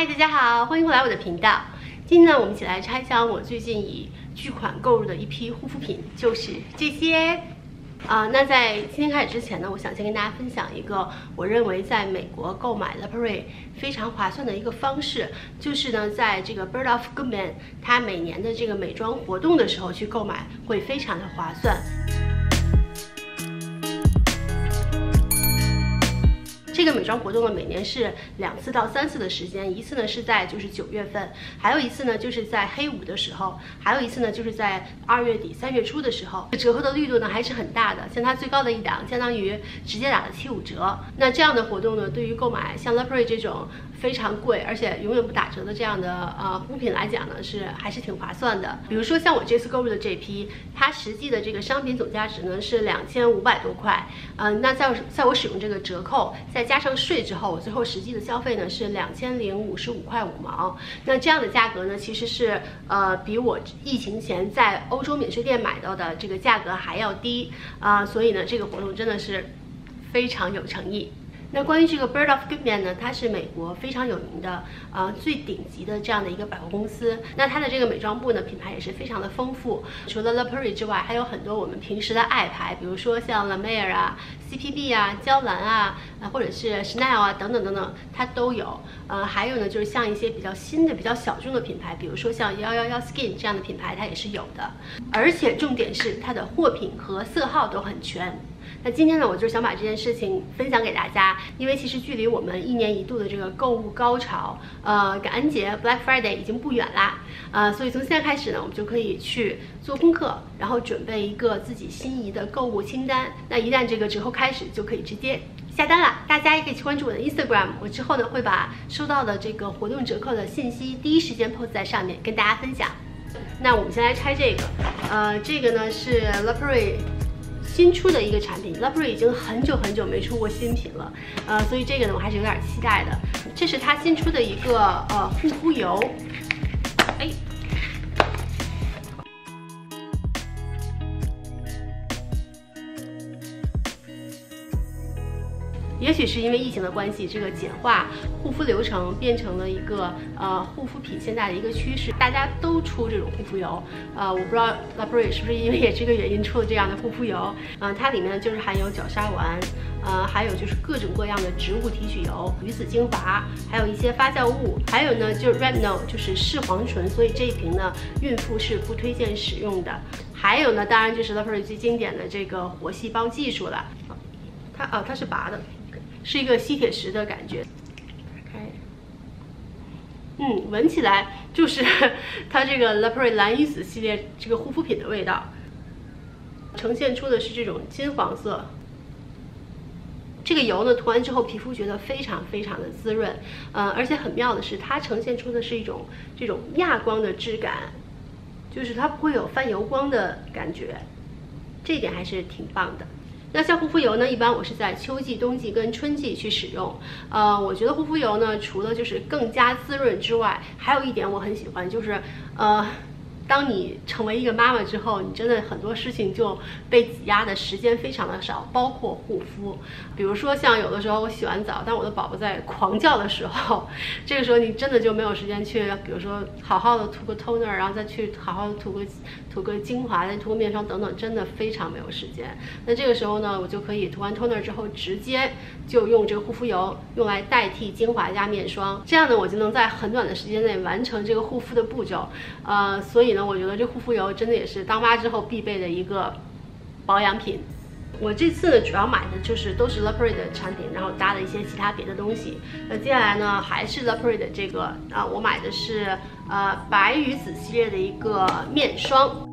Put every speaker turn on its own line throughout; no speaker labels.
嗨，大家好，欢迎回来我的频道。今天呢，我们一起来拆箱我最近以巨款购入的一批护肤品，就是这些。那在今天开始之前呢，我想先跟大家分享一个我认为在美国购买 La Prairie 非常划算的一个方式，就是呢，在这个 Bird of Goodman 它每年的这个美妆活动的时候去购买，会非常的划算。这个美妆活动呢，每年是2次到3次的时间，一次呢是在就是9月份，还有一次呢就是在黑五的时候，还有一次呢就是在2月底3月初的时候，折扣的力度呢还是很大的，像它最高的一档相当于直接打了75折。那这样的活动呢，对于购买像 La Prairie 这种非常贵而且永远不打折的这样的护肤品来讲呢，还是挺划算的。比如说像我这次购入的这批，它实际的这个商品总价值呢是2500多块，那在我使用这个折扣再加上税之后，我最后实际的消费呢是2055块5毛。那这样的价格呢，其实是比我疫情前在欧洲免税店买到的这个价格还要低所以呢，这个活动真的是非常有诚意。那关于这个 Bird of Goodman 呢，它是美国非常有名的最顶级的这样的一个百货公司。那它的这个美妆部呢，品牌也是非常的丰富。除了 La Prairie 之外，还有很多我们平时的爱牌，比如说像 La Mer 啊、CPB 啊、娇兰啊，或者是 Chanel 啊等等等等，它都有。还有呢，就是像一些比较新的、比较小众的品牌，比如说像111 Skin 这样的品牌，它也是有的。而且重点是它的货品和色号都很全。那今天呢，我就想把这件事情分享给大家，因为其实距离我们1年1度的这个购物高潮，感恩节 Black Friday 已经不远啦，所以从现在开始呢，我们就可以去做功课，然后准备一个自己心仪的购物清单。那一旦这个折扣开始，就可以直接下单了。大家也可以去关注我的 Instagram， 我之后呢会把收到的这个活动折扣的信息第一时间 post 在上面跟大家分享。那我们先来拆这个，这个呢是 La Prairie新出的一个产品 ，La Prairie 已经很久没出过新品了，所以这个呢我还是有点期待的。这是它新出的一个护肤油，也许是因为疫情的关系，这个简化护肤流程变成了一个护肤品现在的一个趋势，大家都出这种护肤油。我不知道 La Prairie 是不是因为也这个原因出了这样的护肤油。它里面就是含有角鲨烷，还有就是各种各样的植物提取油、鱼子精华，还有一些发酵物，还有呢就是 Retinol 就是视黄醇，所以这一瓶呢孕妇是不推荐使用的。还有呢，当然就是 La Prairie 最经典的这个活细胞技术了。它是拔的。是一个吸铁石的感觉，打开，闻起来就是它这个 La Prairie 蓝鱼子系列这个护肤品的味道，呈现出的是这种金黄色。这个油呢涂完之后，皮肤觉得非常的滋润，而且很妙的是，它呈现出的是一种这种亚光的质感，就是它不会有泛油光的感觉，这一点还是挺棒的。那像护肤油呢，一般我是在秋季、冬季跟春季去使用。我觉得护肤油呢，除了就是更加滋润之外，还有一点我很喜欢，就是当你成为一个妈妈之后，你真的很多事情就被挤压的时间非常的少，包括护肤。比如说像有的时候我洗完澡，当我的宝宝在狂叫的时候，这个时候你真的就没有时间去，比如说好好的涂个 toner， 然后再去好好的涂个精华，再涂个面霜等等，真的非常没有时间。那这个时候呢，我就可以涂完 toner 之后，直接就用这个护肤油用来代替精华加面霜，这样呢，我就能在很短的时间内完成这个护肤的步骤。所以呢，我觉得这护肤油真的也是当妈之后必备的一个保养品。我这次呢，主要买的都是 La Prairie 的产品，然后搭了一些其他别的东西。接下来呢，还是 La Prairie 的这个我买的是白鱼子系列的一个面霜。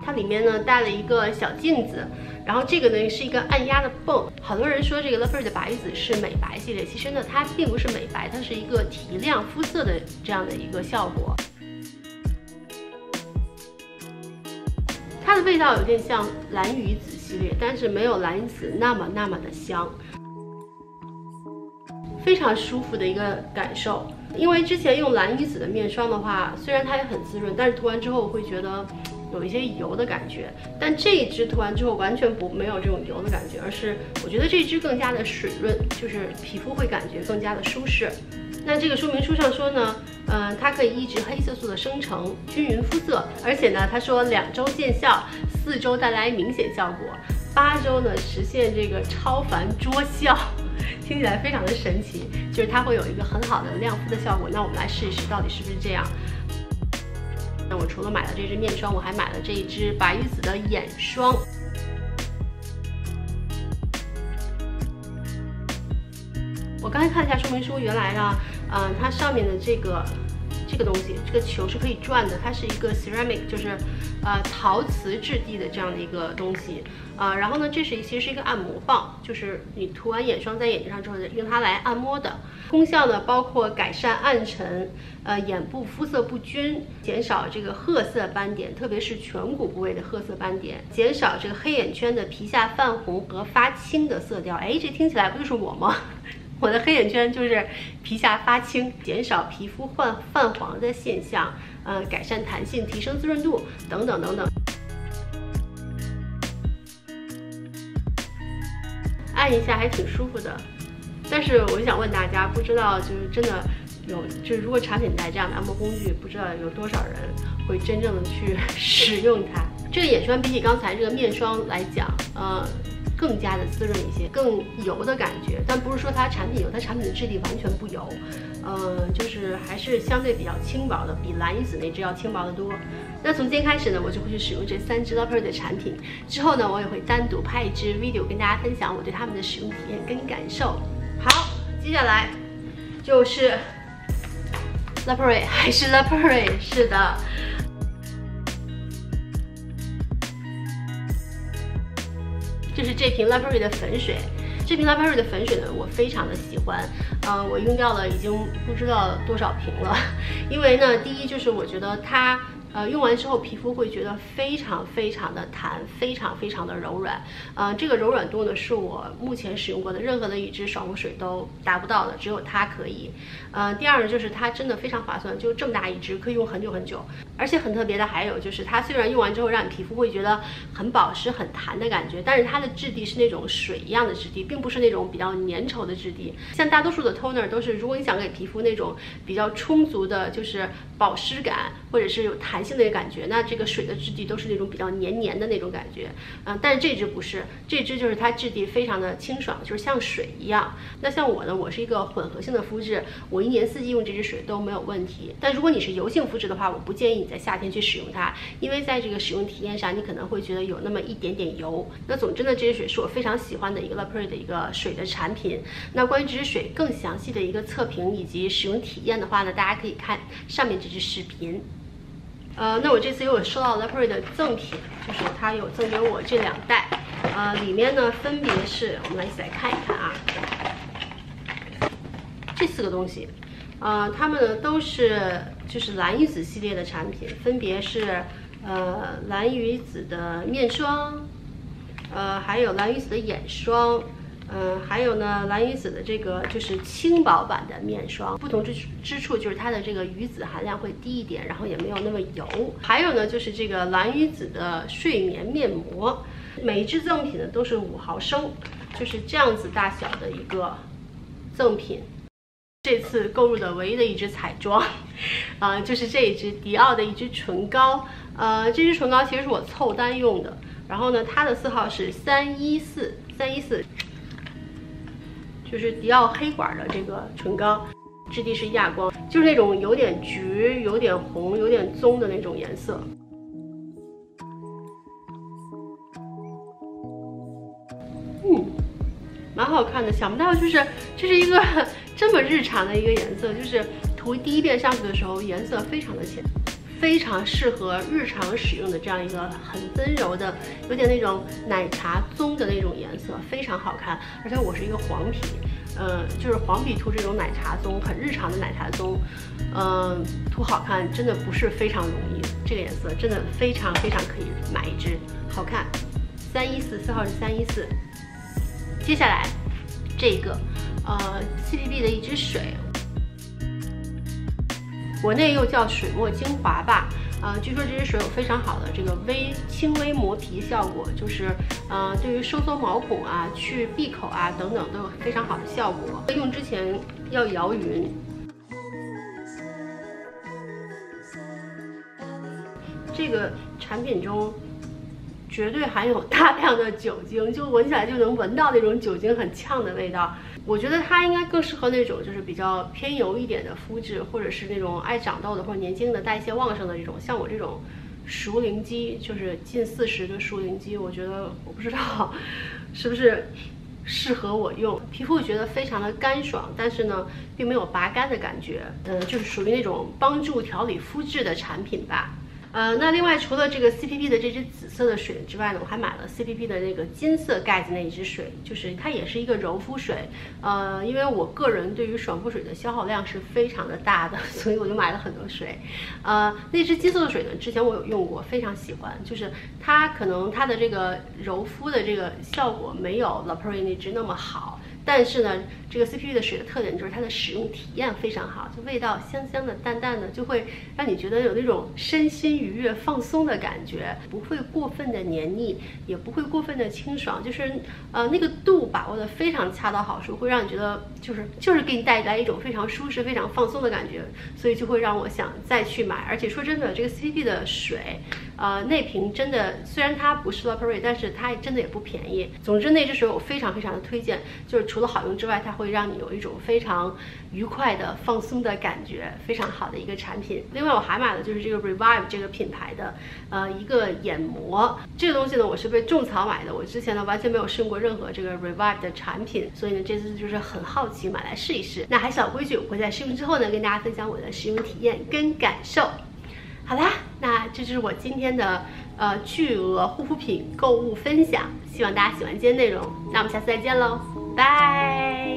它里面呢带了一个小镜子，然后这个呢是一个按压的泵。好多人说这个 La Prairie 的白鱼子是美白系列，其实呢它并不是美白，它是一个提亮肤色的这样的一个效果。它的味道有点像蓝鱼子系列，但是没有蓝鱼子那么的香，非常舒服的一个感受。因为之前用蓝鱼子的面霜的话，虽然它也很滋润，但是涂完之后我会觉得有一些油的感觉。但这一支涂完之后完全没有这种油的感觉，而是我觉得这支更加的水润，就是皮肤会感觉更加的舒适。那这个说明书上说呢，它可以抑制黑色素的生成，均匀肤色，而且呢，他说2周见效，4周带来明显效果，8周呢实现这个超凡捉效，听起来非常的神奇，就是它会有一个很好的亮肤的效果。那我们来试一试，到底是不是这样？那我除了买了这支面霜，我还买了这一支白鱼子的眼霜。我刚才看了一下说明书，原来呢，它上面的这个东西，这个球是可以转的，它是一个 ceramic， 就是陶瓷质地的这样的一个东西。然后呢，这其实是一个按摩棒，就是你涂完眼霜在眼睛上之后，用它来按摩的。功效呢，包括改善暗沉，眼部肤色不均，减少这个褐色斑点，特别是颧骨部位的褐色斑点，减少这个黑眼圈的皮下泛红和发青的色调。哎，这听起来不就是我吗？我的黑眼圈就是皮下发青，减少皮肤泛黄的现象，改善弹性，提升滋润度，等等等等。按一下还挺舒服的，但是我就想问大家，不知道就是真的就是如果产品带这样的按摩工具，不知道有多少人会真正的去使用它。这个眼霜比起刚才这个面霜来讲，更加的滋润一些，更油的感觉，但不是说它产品油，它产品的质地完全不油，就是还是相对比较轻薄的，比蓝鱼子那支要轻薄得多。那从今天开始呢，我就会去使用这3支 La Prairie 的产品，之后呢，我也会单独拍一支 video 跟大家分享我对它们的使用体验跟感受。好，接下来就是 La Prairie， 还是 La Prairie， 是的。就是这瓶 La Prairie 的粉水，这瓶 La Prairie 的粉水呢，我非常的喜欢，我用掉了已经不知道多少瓶了，因为呢，第一就是我觉得它用完之后皮肤会觉得非常非常的弹，非常非常的柔软，这个柔软度呢是我目前使用过的任何的一支爽肤水都达不到的，只有它可以。第二呢就是它真的非常划算，就这么大一支可以用很久很久，而且很特别的还有就是它虽然用完之后让你皮肤会觉得很保湿很弹的感觉，但是它的质地是那种水一样的质地，并不是那种比较粘稠的质地。像大多数的 toner 都是，如果你想给皮肤那种比较充足的就是保湿感或者是有弹性的感觉，那这个水的质地都是那种比较黏黏的那种感觉，但是这支不是，这支就是它质地非常的清爽，就是像水一样。那像我呢，我是一个混合性的肤质，我1年4季用这支水都没有问题。但如果你是油性肤质的话，我不建议你在夏天去使用它，因为在这个使用体验上，你可能会觉得有那么一点点油。那总之呢，这支水是我非常喜欢的一个 La Prairie 的一个水的产品。那关于这支水更详细的一个测评以及使用体验的话呢，大家可以看上面这支视频。那我这次又有收到 La Prairie 的赠品，就是它有赠给我这2袋，里面呢分别是，我们来一起来看一看啊，这4个东西，它们呢都是就是蓝鱼子系列的产品，分别是蓝鱼子的面霜，还有蓝鱼子的眼霜。还有呢，蓝鱼子的这个就是轻薄版的面霜，不同之处就是它的这个鱼子含量会低一点，然后也没有那么油。还有呢，就是这个蓝鱼子的睡眠面膜，每一支赠品呢都是5毫升，就是这样子大小的一个赠品。这次购入的唯一的一支彩妆，就是这一支迪奥的一支唇膏。这支唇膏其实是我凑单用的，然后呢，它的色号是314。就是迪奥黑管的这个唇膏，质地是亚光，就是那种有点橘、有点红、有点棕的那种颜色。蛮好看的。想不到就是这是一个这么日常的一个颜色，就是涂第一遍上去的时候颜色非常的浅。非常适合日常使用的这样一个很温柔的，有点那种奶茶棕的那种颜色，非常好看。而且我是一个黄皮，就是黄皮涂这种奶茶棕，很日常的奶茶棕，涂好看真的不是非常容易。这个颜色真的非常非常可以买一支，好看。314，色号是314。接下来这个CPB 的一支水。国内又叫水墨精华吧，据说这支水有非常好的这个轻微磨皮效果，就是对于收缩毛孔啊、去闭口啊等等都有非常好的效果。用之前要摇匀。这个产品中绝对含有大量的酒精，就闻起来就能闻到那种酒精很呛的味道。我觉得它应该更适合那种就是比较偏油一点的肤质，或者是那种爱长痘的或者年轻的代谢旺盛的这种。像我这种熟龄肌，就是近40的熟龄肌，我觉得我不知道是不是适合我用。皮肤我觉得非常的干爽，但是呢并没有拔干的感觉，就是属于那种帮助调理肤质的产品吧。那另外除了这个 CPP 的这支紫色的水之外呢，我还买了 CPP 的那个金色盖子那一支水，就是它也是一个柔肤水。因为我个人对于爽肤水的消耗量是非常的大的，所以我就买了很多水。那支金色的水呢，之前我有用过，非常喜欢。就是它可能它的这个柔肤的这个效果没有 La Prairie 那支那么好。但是呢，这个 CPP 的水的特点就是它的使用体验非常好，就味道香香的、淡淡的，就会让你觉得有那种身心愉悦、放松的感觉，不会过分的黏腻，也不会过分的清爽，就是那个度把握的非常恰到好处，会让你觉得就是给你带来一种非常舒适、非常放松的感觉，所以就会让我想再去买。而且说真的，这个 CPP 的水，那瓶真的虽然它不是 La Prairie， 但是它真的也不便宜。总之那支水我非常非常的推荐，就是除了好用之外，它会让你有一种非常愉快的放松的感觉，非常好的一个产品。另外我还买了就是这个 Revive 这个品牌的一个眼膜，这个东西呢我是被种草买的，我之前呢完全没有试用过任何这个 Revive 的产品，所以呢这次就是很好奇买来试一试。那还是老规矩，我会在试用之后呢跟大家分享我的使用体验跟感受。好啦，那这就是我今天的巨额护肤品购物分享，希望大家喜欢今天内容。那我们下次再见喽，拜。